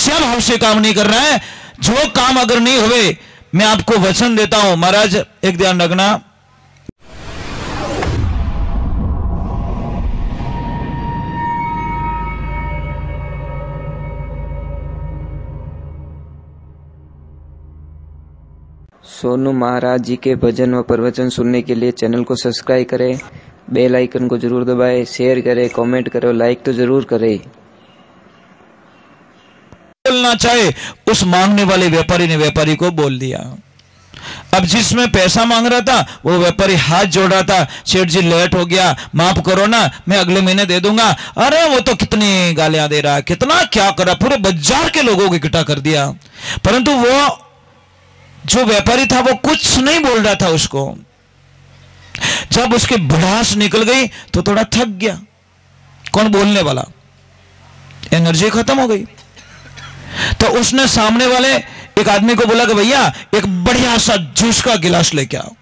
ईर्ष्या भाव से काम नहीं कर रहा है, जो काम अगर नहीं हुए, मैं आपको वचन देता हूं महाराज, एक ध्यान रखना, सोनू महाराज जी के भजन व प्रवचन सुनने के लिए चैनल को सब्सक्राइब करें, बेल आइकन को जरूर दबाएं, शेयर करें, कमेंट करें, लाइक तो जरूर करें। बोलना चाहे उस मांगने वाले व्यापारी ने व्यापारी को बोल दिया। अब जिसमें पैसा मांग रहा था वो व्यापारी हाथ जोड़ रहा था, सेठ जी लेट हो गया, माफ करो ना, मैं अगले महीने दे दूंगा। अरे वो तो कितनी गालियां दे रहा, कितना क्या करा, पूरे बाजार के लोगों को इकट्ठा कर दिया, परंतु वो जो व्यापारी था वो कुछ नहीं बोल रहा था उसको। जब उसकी भड़ास निकल गई तो थोड़ा थक गया, कौन बोलने वाला, एनर्जी खत्म हो गई। तो उसने सामने वाले एक आदमी को बोला कि भैया एक बढ़िया सा जूस का गिलास लेके आओ,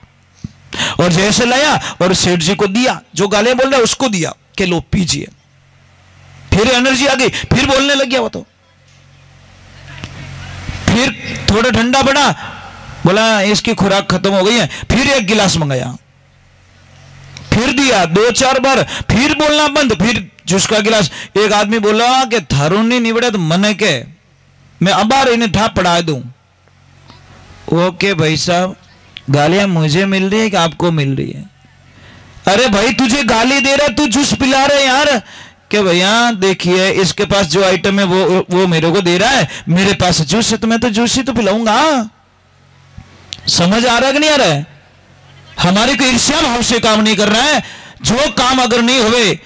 और जैसे लाया और सेठ जी को दिया, जो गालियां बोल रहा है उसको दिया कि लो पीजिए। फिर एनर्जी आ गई, फिर बोलने लग गया वो तो। फिर थोड़ा ठंडा पड़ा, बोला इसकी खुराक खत्म हो गई है, फिर एक गिलास मंगाया, फिर दिया 2-4 बार, फिर बोलना बंद, फिर जूस का गिलास। एक आदमी बोला कि थारू नहीं निवड़े तो मने के मैं अबार इन्हें ठाप पढ़ा दूं। ओके भाई साहब, गालियां मुझे मिल रही है कि आपको मिल रही है? अरे भाई तुझे गाली दे रहा है, तू जूस पिला रहे यार, कि भैया देखिए इसके पास जो आइटम है वो मेरे को दे रहा है, मेरे पास जूस है तो मैं तो जूस ही तो पिलाऊंगा। समझ आ रहा है कि नहीं आ रहा है? हमारे को ईर्ष्या भाव से काम नहीं कर रहा है, जो काम अगर नहीं हुए,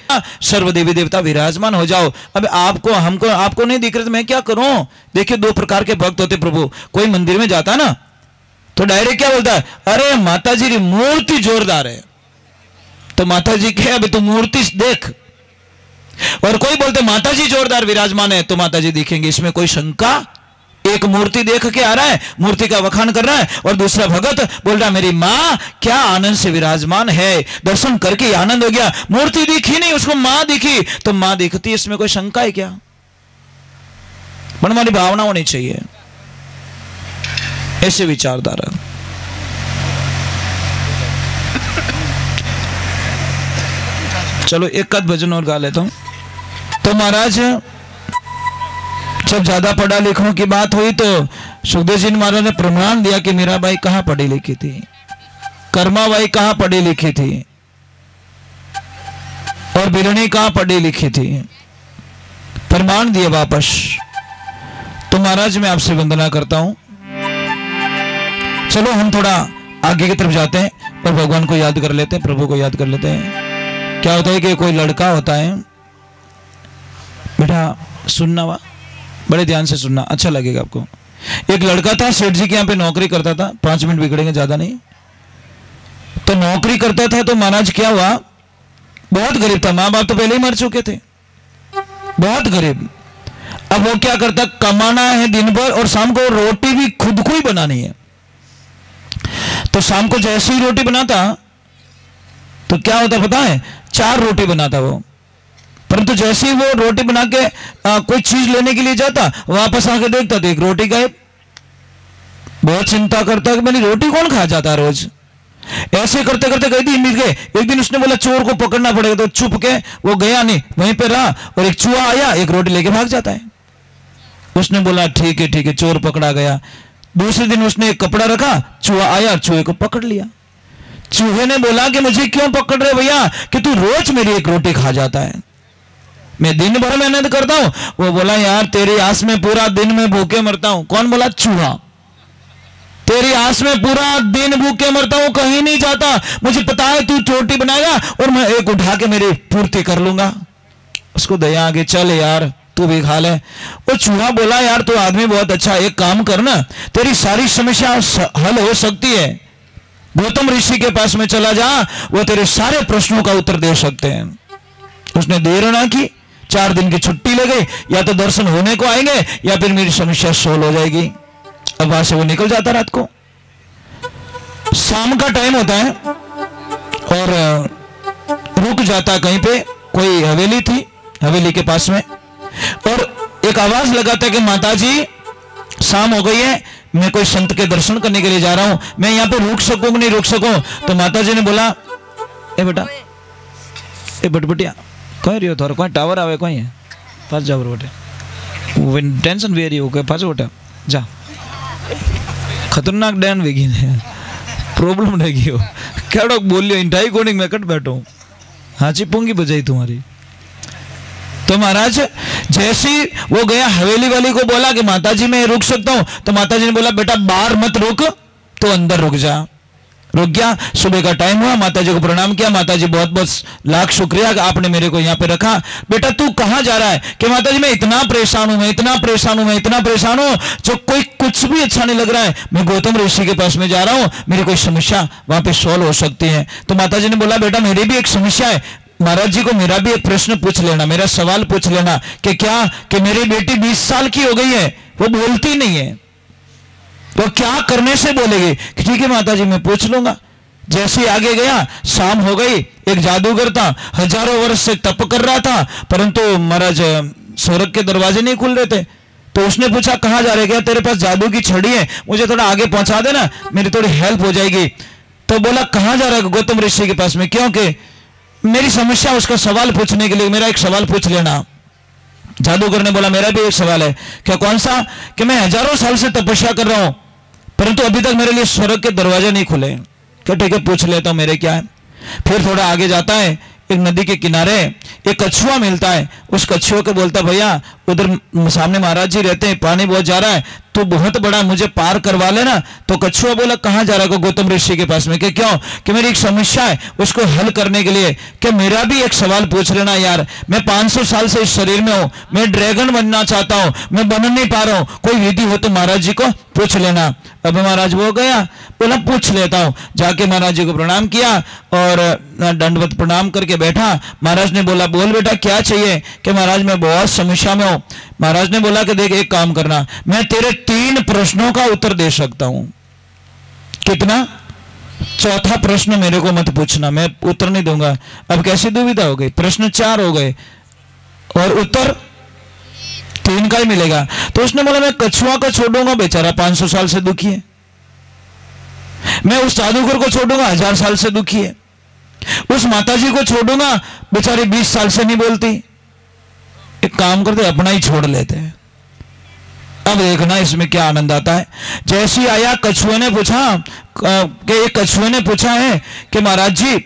सर्व देवी देवता विराजमान हो जाओ। अब आपको हमको आपको नहीं दिख रहा तो मैं क्या करूं? देखिए 2 प्रकार के भक्त होते प्रभु। कोई मंदिर में जाता ना तो डायरेक्ट क्या बोलता है, अरे माता जी की मूर्ति जोरदार है, तो माता जी के अभी तो मूर्ति देख। और कोई बोलते माता जी जोरदार विराजमान है, तो माता जी दिखेंगे, इसमें कोई शंका? एक मूर्ति देख के आ रहा है, मूर्ति का वखान कर रहा है, और दूसरा भगत बोल रहा है मेरी मां क्या आनंद से विराजमान है, दर्शन करके आनंद हो गया। मूर्ति दिखी नहीं, उसको मां दिखी, तो मां दिखती, इसमें कोई शंका है क्या? मन वाली भावना होनी चाहिए, ऐसे विचारधारा। चलो एक आध भजन और गा लेता हूं। तो महाराज जब ज्यादा पढ़ा लिखों की बात हुई तो सुखदेव जी महाराज ने प्रमाण दिया कि मीराबाई कहां पढ़ी लिखी थी, कर्माबाई कहां पढ़ी लिखी थी, और बिरणी कहां पढ़ी लिखी थी, प्रमाण दिए वापस। तो महाराज मैं आपसे वंदना करता हूं। चलो हम थोड़ा आगे की तरफ जाते हैं और भगवान को याद कर लेते हैं, प्रभु को याद कर लेते हैं। क्या होता है कि कोई लड़का होता है, बेटा सुनना वा, बड़े ध्यान से सुनना, अच्छा लगेगा आपको। एक लड़का था, सेठ जी के यहाँ पे नौकरी करता था, 5 मिनट बिगड़ेंगे ज्यादा नहीं। तो नौकरी करता था तो महाराज क्या हुआ, बहुत गरीब था, माँ बाप तो पहले ही मर चुके थे, बहुत गरीब। अब वो क्या करता, कमाना है दिन भर और शाम को रोटी भी खुद को ही बनानी है। तो शाम को जैसे ही रोटी बनाता तो क्या होता पता है, 4 रोटी बनाता वो, परंतु जैसे ही वो रोटी बना के कोई चीज लेने के लिए जाता, वापस आके देखता तो 1 रोटी गायब। बहुत चिंता करता कि मेरी रोटी कौन खा जाता रोज। ऐसे करते करते कई दिन मिल गए। एक दिन उसने बोला चोर को पकड़ना पड़ेगा, तो चुप के वो गया नहीं, वहीं पे रहा, और एक चूहा आया, 1 रोटी लेके भाग जाता है। उसने बोला ठीक है, चोर पकड़ा गया। दूसरे दिन उसने एक कपड़ा रखा, चूहा आया और चूहे को पकड़ लिया। चूहे ने बोला कि मुझे क्यों पकड़ रहे भैया, कि तू रोज मेरी 1 रोटी खा जाता है, मैं दिन भर मेहनत करता हूं। वो बोला यार तेरी आस में पूरा दिन में भूखे मरता हूं। कौन बोला? चूहा। तेरी आस में पूरा दिन भूखे मरता हूं, कहीं नहीं जाता, मुझे पता है तू रोटी बनाएगा और मैं एक उठा के मेरी पूर्ति कर लूंगा। उसको दया आगे, चल यार तू भी खा ले। वो चूहा बोला यार तू आदमी बहुत अच्छा, एक काम करना, तेरी सारी समस्या हल हो सकती है, गौतम ऋषि के पास में चला जा, वो तेरे सारे प्रश्नों का उत्तर दे सकते हैं। उसने देर ना की, 4 दिन की छुट्टी ले गई, या तो दर्शन होने को आएंगे या फिर मेरी समस्या सोल्व हो जाएगी। अब वहां से वो निकल जाता, रात को शाम का टाइम होता है और रुक जाता कहीं पे, कोई हवेली थी, हवेली के पास में, और एक आवाज लगाता है कि माताजी शाम हो गई है, मैं कोई संत के दर्शन करने के लिए जा रहा हूं, मैं यहाँ पे रुक सकूं कि नहीं रुक सकूं। तो माताजी ने बोला, ए बेटा, ए बटबटिया कहीं रही हो, थोड़ा कोई टावर आवे कोई है, पास जाओ बेटे, टेंशन वे रही हो गए, पास बेटा जा, खतरनाक डैन वेगी ने प्रॉब्लम नहीं की हो, क्या बोलियो इंटाई कोडिंग में कट बैठो, हाँची पोंगी बजाई तुम्हारी। तो महाराज जैसे वो गया हवेली वाली को बोला कि माताजी मैं रुक सकता हूं, तो माताजी ने बोला बेटा बाहर मत रुक, तो अंदर रुक जा। रुक गया। सुबह का टाइम हुआ, माताजी को प्रणाम किया, माताजी बहुत बहुत लाख शुक्रिया कि आपने मेरे को यहाँ पे रखा। बेटा तू कहाँ जा रहा है? कि माताजी मैं इतना परेशान हूं, मैं इतना परेशान हूं, मैं इतना परेशान हूं, जो कोई कुछ भी अच्छा नहीं लग रहा है, मैं गौतम ऋषि के पास में जा रहा हूं, मेरी कोई समस्या वहां पे सॉल्व हो सकती है। तो माताजी ने बोला बेटा मेरी भी एक समस्या है, महाराज जी को मेरा भी एक प्रश्न पूछ लेना, मेरा सवाल पूछ लेना कि क्या कि मेरी बेटी 20 साल की हो गई है, वो बोलती नहीं है, तो क्या करने से बोलेगी? ठीक है माताजी मैं पूछ लूंगा। जैसे आगे गया, शाम हो गई, एक जादूगर था, हजारों वर्ष से तप कर रहा था, परंतु महाराज स्वर्ग के दरवाजे नहीं खुल रहे थे। तो उसने पूछा कहां जा रहे? क्या तेरे पास जादू की छड़ी है, मुझे थोड़ा आगे पहुंचा देना, मेरी थोड़ी हेल्प हो जाएगी। तो बोला कहां जा रहा है? गौतम ऋषि के पास में। क्योंकि मेरी समस्या, उसका सवाल पूछने के लिए मेरा एक सवाल पूछ लेना। जादूगर ने बोला मेरा भी एक सवाल है। क्या कौन सा? कि मैं हजारों साल से तपस्या कर रहा हूं, परंतु अभी तक मेरे लिए स्वर्ग के दरवाजे नहीं खुले। क्या ठीक है पूछ लेता हूं मेरे क्या है। फिर थोड़ा आगे जाता है, एक नदी के किनारे एक कछुआ मिलता है। उस कछुए को बोलता भैया उधर सामने महाराज जी रहते हैं, पानी बहुत जा रहा है, तो बहुत बड़ा मुझे पार करवा लेना। तो कछुआ बोला कहां जा रहा है? गौतम ऋषि के पास में। कि क्यों? कि मेरी एक समस्या है, उसको हल करने के लिए। कि मेरा भी एक सवाल पूछ लेना यार, मैं 500 साल से इस शरीर में हूं, मैं ड्रैगन बनना चाहता हूं, मैं बन नहीं पा रहा हूं, कोई विधि हो तो महाराज जी को पूछ लेना। अब महाराज वो गया, बोला पूछ लेता हूं। जाके महाराज जी को प्रणाम किया और दंडवत प्रणाम करके बैठा। महाराज ने बोला बोल बेटा क्या चाहिए? कि महाराज मैं बहुत समस्या में हूं। महाराज ने बोला कि देख एक काम करना, मैं तेरे 3 प्रश्नों का उत्तर दे सकता हूं। कितना? चौथा प्रश्न मेरे को मत पूछना, मैं उत्तर नहीं दूंगा। अब कैसी दुविधा हो गई, प्रश्न 4 हो गए और उत्तर 3 का ही मिलेगा। तो उसने बोला मैं कछुआ को छोड़ूंगा, बेचारा 500 साल से दुखी है, मैं उस जादूगर को छोड़ूंगा, 1000 साल से दुखी है, उस माताजी को छोड़ूंगा, बेचारी 20 साल से नहीं बोलती। एक काम करते अपना ही छोड़ लेते हैं। अब देखना इसमें क्या आनंद आता है। जैसे आया कछुए ने पूछा कि कछुए ने पूछा है कि महाराज जी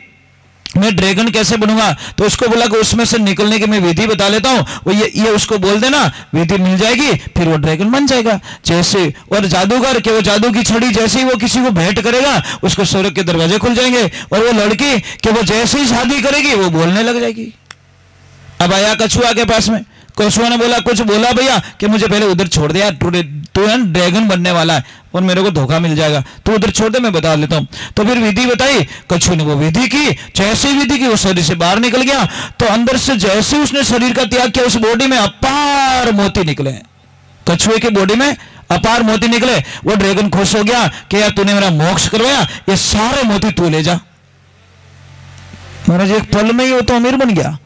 मैं ड्रैगन कैसे बनूंगा? तो उसको बोला कि उसमें से निकलने की मैं विधि बता लेता हूं, वो ये उसको बोल देना, विधि मिल जाएगी, फिर वो ड्रैगन बन जाएगा। जैसे और जादूगर के वो जादू की छड़ी जैसे ही वो किसी को भेंट करेगा, उसको स्वर्ग के दरवाजे खुल जाएंगे। और वो लड़की कि वो जैसे ही शादी करेगी वो बोलने लग जाएगी। अब आया कछुआ के पास में, कछुआ ने बोला कुछ बोला भैया कि मुझे पहले उधर छोड़ दे यार, तू ड्रैगन बनने वाला है और मेरे को धोखा मिल जाएगा, तू उधर छोड़ दे मैं बता लेता हूं। तो फिर विधि बताई, कछुए ने वो विधि की, जैसे ही विधि की वो शरीर से बाहर निकल गया। तो अंदर से जैसे उसने शरीर का त्याग किया, उस बॉडी में अपार मोती निकले, कछुए की बॉडी में अपार मोती निकले। वो ड्रैगन खुश हो गया कि यार तूने मेरा मोक्ष करवाया, ये सारे मोती तू ले जा। महाराज एक पल में ही वो तो अमीर बन गया।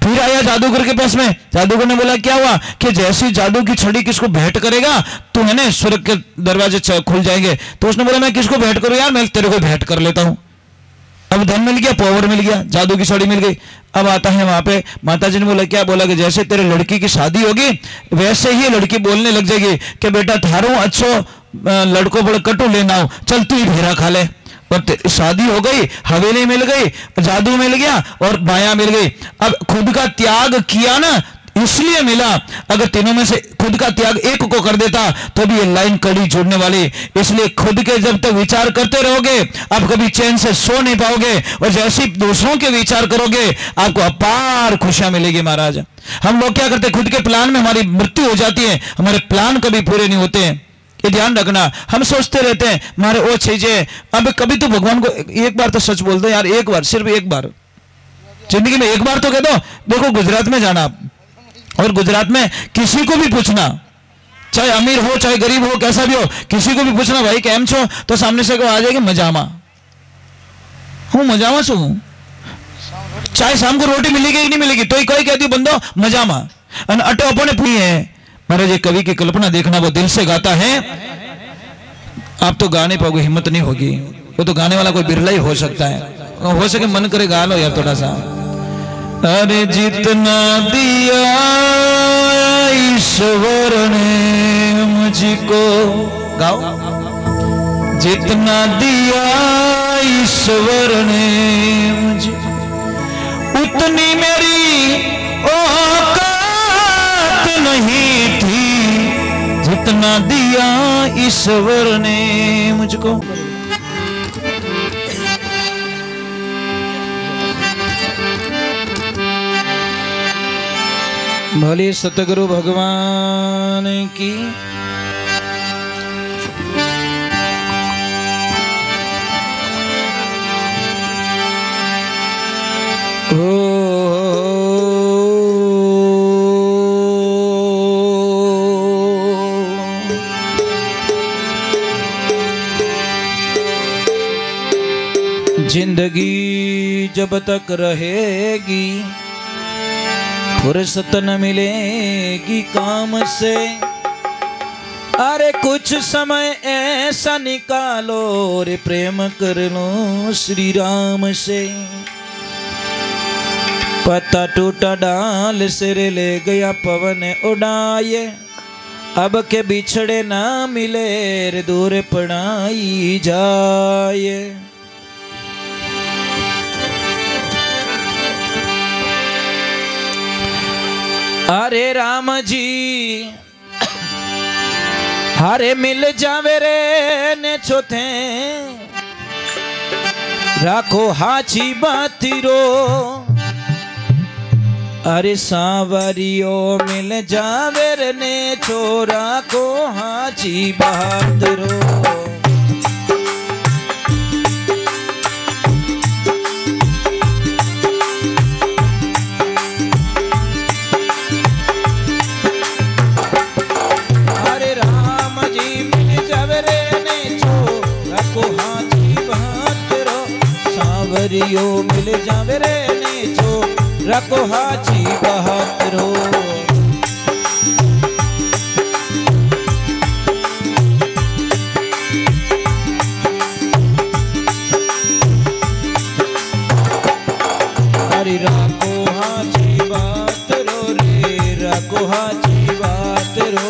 फिर आया जादूगर के पास में, जादूगर ने बोला क्या हुआ? कि जैसी जादू की छड़ी किसको भेंट करेगा तो है ना स्वर्ग के दरवाजे खुल जाएंगे। तो उसने बोला मैं किसको भेंट करूं यार, मैं तेरे को भेंट कर लेता हूं। अब धन मिल गया, पावर मिल गया, जादू की छड़ी मिल गई। अब आता है वहां पे, माताजी ने बोला क्या? बोला कि जैसे तेरे लड़की की शादी होगी वैसे ही लड़की बोलने लग जाएगी कि बेटा थारो अच्छो लड़को बड़ कटु लेना हो, चल तू ही भेरा खा ले। और शादी हो गई, हवेली मिल गई, जादू मिल गया और माया मिल गई। अब खुद का त्याग किया ना इसलिए मिला। अगर तीनों में से खुद का त्याग एक को कर देता तो भी ये लाइन कड़ी जुड़ने वाली। इसलिए खुद के जब तक विचार करते रहोगे आप कभी चैन से सो नहीं पाओगे, और जैसे दूसरों के विचार करोगे आपको अपार खुशियां मिलेगी। महाराज हम लोग क्या करते, खुद के प्लान में हमारी मृत्यु हो जाती है, हमारे प्लान कभी पूरे नहीं होते हैं, ये ध्यान रखना। हम सोचते रहते हैं हमारे वो चीजें, अब कभी तो भगवान को एक बार तो सच बोल दो यार, एक बार, सिर्फ एक बार जिंदगी में एक बार तो कह दो। देखो गुजरात में जाना और गुजरात में किसी को भी पूछना, चाहे अमीर हो चाहे गरीब हो कैसा भी हो, किसी को भी पूछना भाई केम छो, तो सामने से आ जाएगा मजामा, हूं मजामा छू, चाहे शाम को रोटी मिलेगी कि नहीं मिलेगी तो ही कोई कहती बंदो मजामा। अटे अपने पूरी है महाराज ये कवि की कल्पना देखना, वो दिल से गाता है। आप तो गा नहीं पाओगे, हिम्मत नहीं होगी। वो तो गाने वाला कोई बिरला ही हो सकता है। हो सके मन करे गा लो यार थोड़ा सा। अरे जितना दिया ईश्वर ने मुझको, गाओ। जितना दिया ईश्वर ने मुझे, उतनी मेरी औकात नहीं थी, जितना दिया ईश्वर ने मुझको। भले सतगुरु भगवान की। जिंदगी जब तक रहेगी, फुर्सत न मिलेगी काम से। अरे कुछ समय ऐसा निकालो रे, प्रेम कर लो श्री राम से। पत्ता टूटा डाल सिर ले गया पवन उड़ाए, अब के बिछड़े ना मिले रे, दूर पड़ाई जाए। अरे राम जी हरे मिल जावे रे ने छोथे, राखो हाची बातीरो। अरे सांवरियो मिल जावे रे ने छोरा को हाची बहादुरो। सांवरियो मिल जावे रे ने छोरा को हाची बहादुरो। अरे राको हाची बहादुरो रे, राको हाची बहादुरो।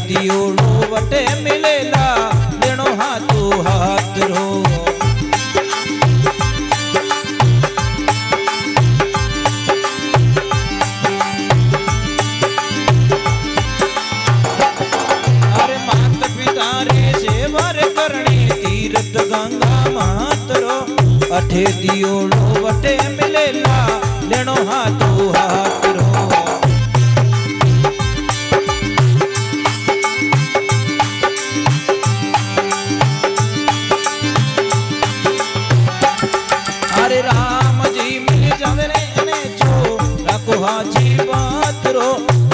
दियोड़ो वटे मिलेला लेनो हाथो हाथ रो। अरे मात पिता रे सेवा रे करणी तीर्थ गंगा मात रो। अठे दियोड़ो वटे मिलेला लेनो हाथो हाथ रो। हाची बात रो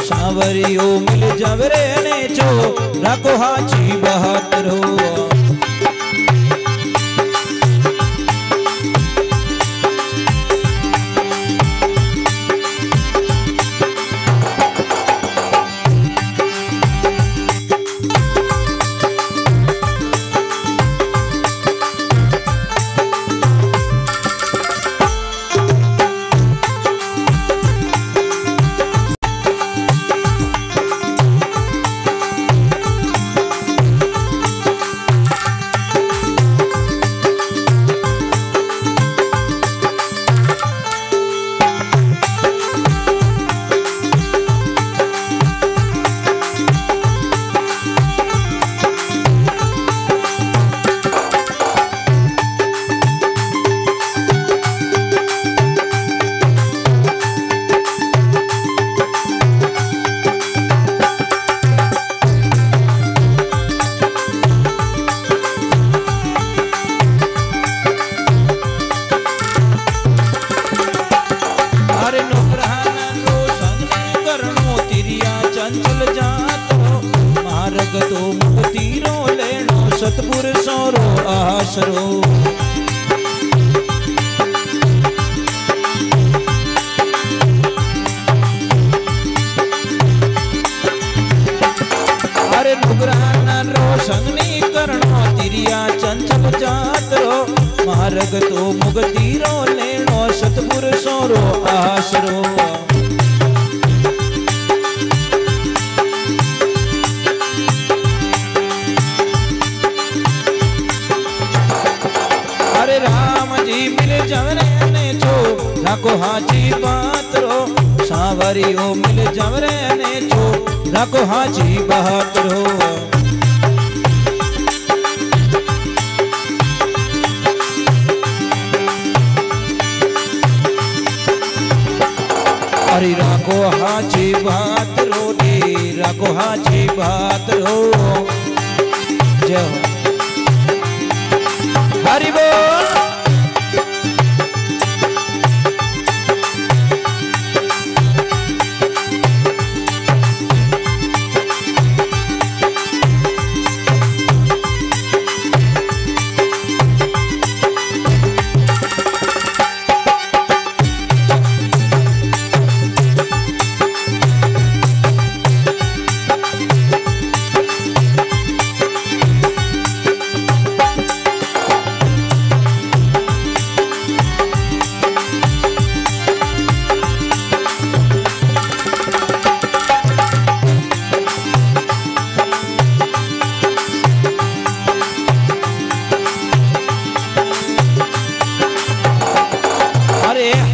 सांवरियो मिल जावे रे ने जो राको हाची बात रो। जात रो मार्ग तो मुक्ति रो लेनो सतपुरुषों रो आसरो। अरे नुगराना रो संगनी करणो तिरिया चंचल जात रो मार्ग तो मुक्ति रो लेनो सतपुरुषों रो आसरो। अरे राम जी मिल जवरे ने छो राखो हाजी बात रो सांवरियो मिल जवरे ने छो राखो हाजी बात रो। अरे राखो हाजी बात रो रे राखो हाजी बात रो। जय हो हरि बोल।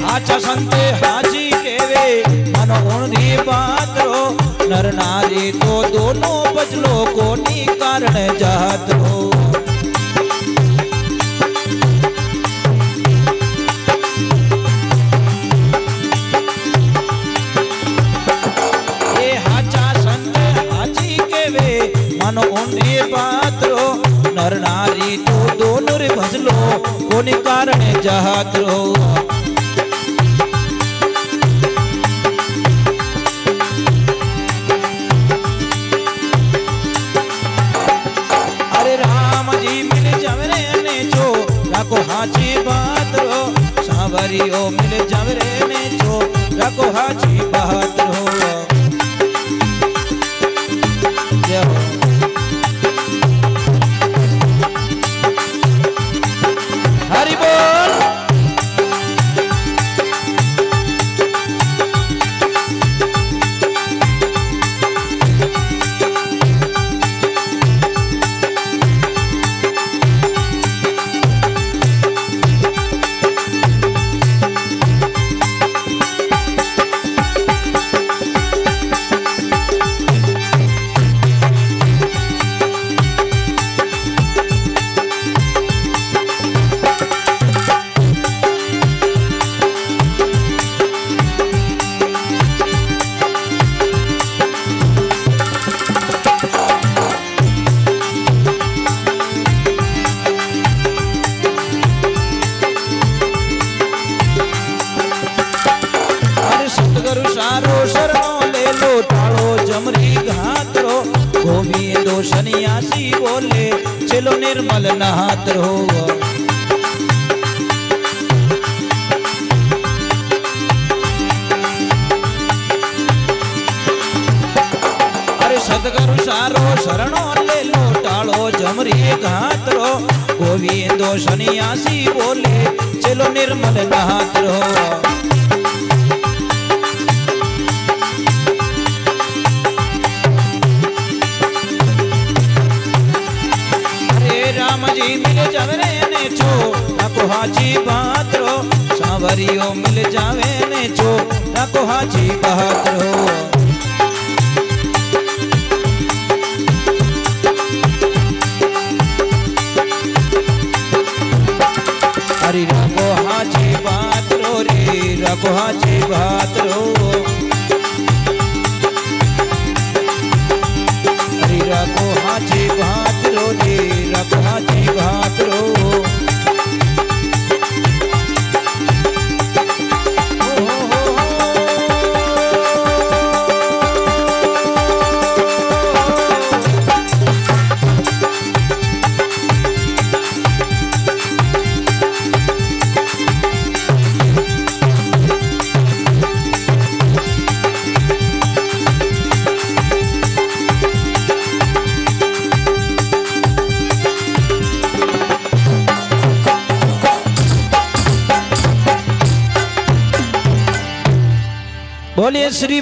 हाचा संते हाजी केवे मनो उनरी बात रो नर नारी तो दोनों बचलो कोनी कारण जात रो। ये हाचा संते हाजी केवे मनो उनरी बात रो नर नारी तो दोनों रे बचलो कोनी कारण जात रो। राखो हाजी बात रो सांवरियो मिल जवरे ने छो राखो हाजी बात रो। जय हो हरि बोल। जमरी घात रो गोविंदो सन्यासी बोले चलो निर्मल नहात रो। अरे सदगुरु सारो शरणो ले लो टालो जमरी घात रो गोविंदो सन्यासी बोले चलो निर्मल नहात रो। राम जी मिल जावे ने छो राखो हाजी बात रो सांवरियो मिल जावे ने छो राखो हाजी बात रो। हरि राखो हाजी बात रो रे राखो हाजी बात रो। हरि राखो हाजी बात रो रे राखो हाजी बात रो। बोलिए श्री